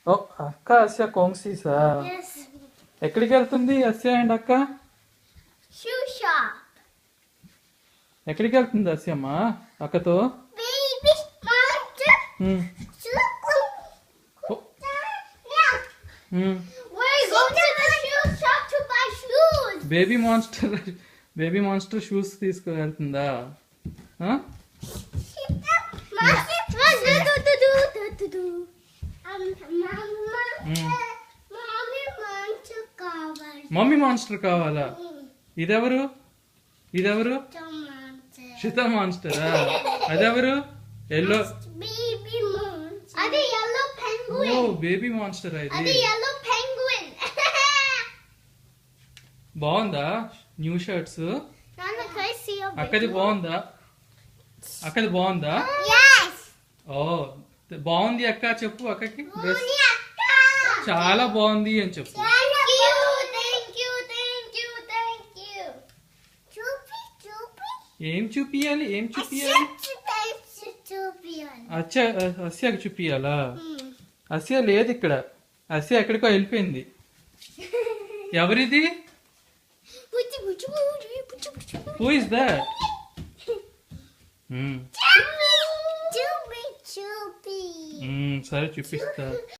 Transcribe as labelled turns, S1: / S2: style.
S1: ఓ అక్క అస్య కోంగ్సీసా
S2: Yes.
S1: ఎక్కడికి వెళ్తుంది అస్య అండ్ అక్క
S2: Shoe shop.
S1: ఎక్కడికి వెళ్తుంది అస్యమ్మ అక్కతో
S2: Baby monster.
S1: Um,
S2: Shoe.
S1: Oh,
S2: Yeah.
S1: Um.
S2: We're going to the shoe shop to buy shoes.
S1: Baby monster shoes తీసుకు వెళ్తుందా ఆ? మమ్మీ మాన్స్టర్ కావాలా ఇదెవరు ఇదెవరు శిత మాన్స్టరా అదెవరు ఎల్లో ఓ బేబీ మాన్స్టర్ ఇది బాగుందా న్యూ షర్ట్స్ అక్కది బాగుందా అక్కది బాగుందా ఓ బాగుంది అక్క చెప్పు అక్కకి డ్రెస్ చాలా బాగుంది అని చెప్పు ఏం చూపియాలి ఏం చూపియాలి అస్యకి చూపియాలా అస్య లేదు ఇక్కడ అస్య ఎక్కడికో వెళ్ళిపోయింది ఎవరిది హూ ఇస్ దట్ సరే చూపిస్తా